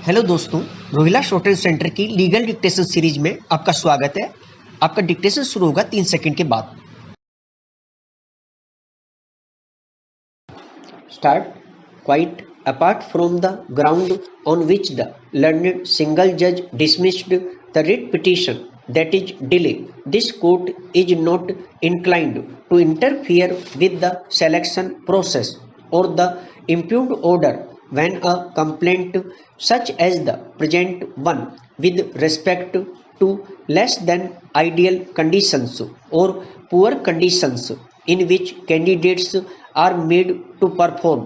Hello दोस्तों, Rohilla shorthand centre की legal dictation series में आपका स्वागत है। आपका डिक्टेशन शुरू होगा 3 सेकंड के बाद। Start. Quite apart from the ground on which the learned single जज dismissed the writ petition that is delay, this court is not inclined to interfere with the selection process or the impugned order when a complaint such as the present one with respect to less than ideal conditions or poor conditions in which candidates are made to perform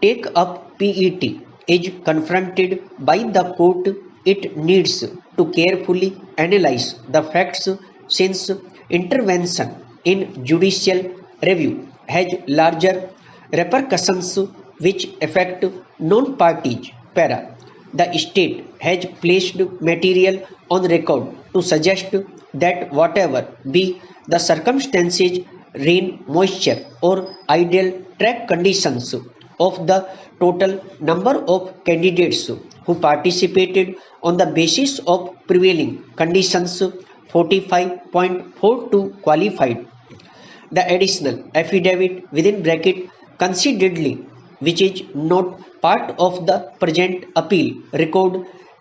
take up PET is confronted by the court. It needs to carefully analyze the facts since intervention in judicial review has larger repercussions which affect non-parties. Para. The state has placed material on record to suggest that whatever be the circumstances, rain, moisture, or ideal track conditions of the total number of candidates who participated on the basis of prevailing conditions 45.42 qualified. The additional affidavit within bracket consideredly, which is not part of the present appeal record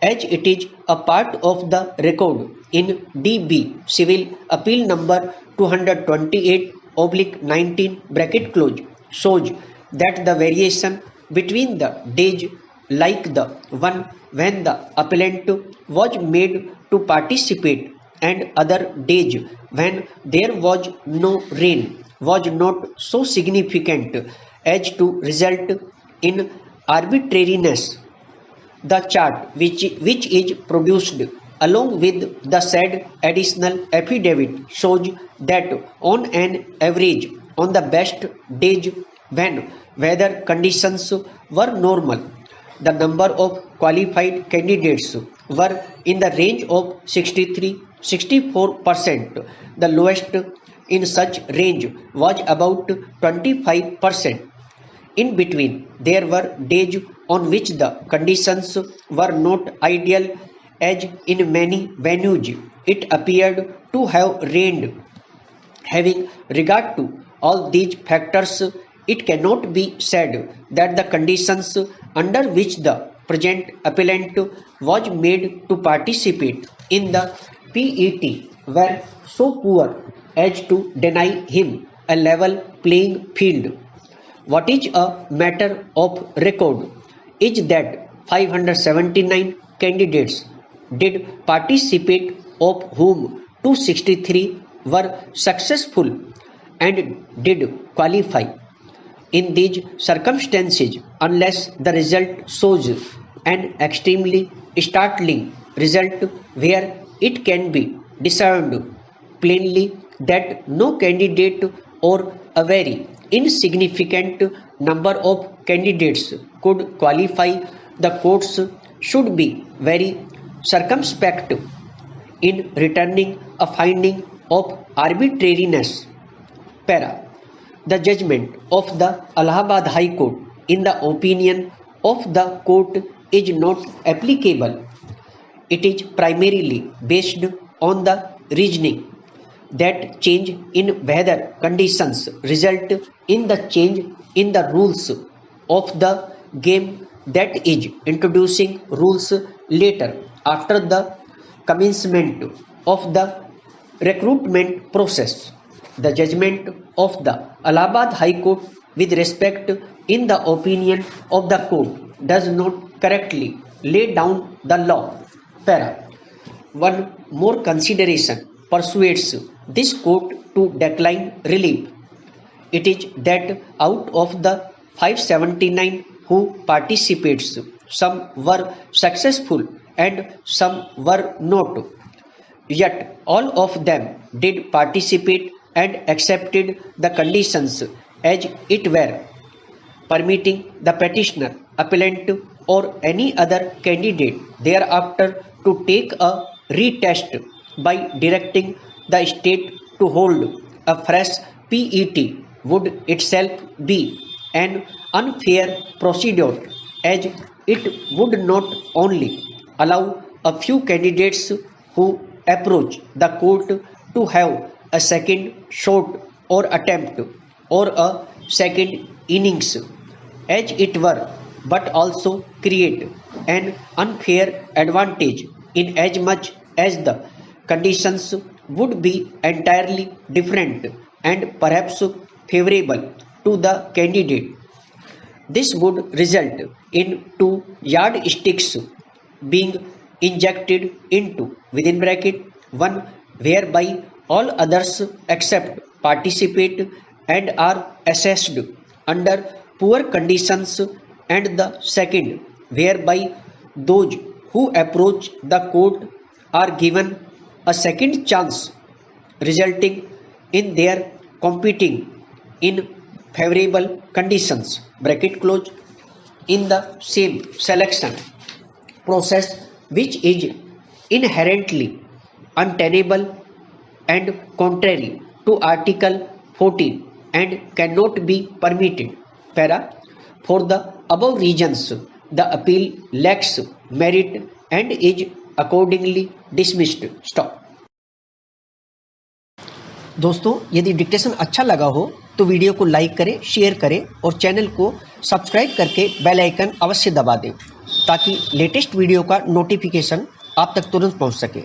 as it is a part of the record in DB Civil Appeal number 228/19 bracket close, shows that the variation between the days like the one when the appellant was made to participate and other days when there was no rain was not so significant as to result in arbitrariness. The chart which is produced along with the said additional affidavit shows that on an average on the best days when weather conditions were normal, the number of qualified candidates were in the range of 63-64%. The lowest in such range was about 25%. In between, there were days on which the conditions were not ideal, as in many venues it appeared to have rained. Having regard to all these factors, it cannot be said that the conditions under which the present appellant was made to participate in the PET were so poor as to deny him a level playing field. What is a matter of record is that 579 candidates did participate, of whom 263 were successful and did qualify. In these circumstances, unless the result shows an extremely startling result where it can be discerned plainly that no candidate or a very insignificant number of candidates could qualify, the courts should be very circumspect in returning a finding of arbitrariness. Para. The judgment of the Allahabad High Court in the opinion of the court is not applicable. It is primarily based on the reasoning that change in weather conditions result in the change in the rules of the game, that is introducing rules later after the commencement of the recruitment process. The judgment of the Allahabad High Court with respect in the opinion of the court does not correctly lay down the law. Para. One more consideration persuades this court to decline relief. It is that out of the 579 who participates, some were successful and some were not. Yet all of them did participate and accepted the conditions as it were, permitting the petitioner, appellant, or any other candidate thereafter to take a retest by directing the state to hold a fresh PET would itself be an unfair procedure, as It would not only allow a few candidates who approach the court to have a second shot or attempt or a second innings, as it were, but also create an unfair advantage in as much as the conditions would be entirely different and perhaps favorable to the candidate. This would result in two yardsticks being injected into within bracket one whereby all others except participate and are assessed under poor conditions, and the second whereby those who approach the court are given a second chance, resulting in their competing in favorable conditions bracket close in the same selection process, which is inherently untenable and contrary to article 14 and cannot be permitted. Para. For the above reasons the appeal lacks merit and is accordingly dismissed. Stop. दोस्तों, यदि dictation अच्छा लगा हो तो video को like करें, share करें और चैनल को सब्सक्राइब करके बेल आइकन अवश्य दबा दें ताकि लेटेस्ट वीडियो का नोटिफिकेशन आप तक तुरंत पहुंच सके।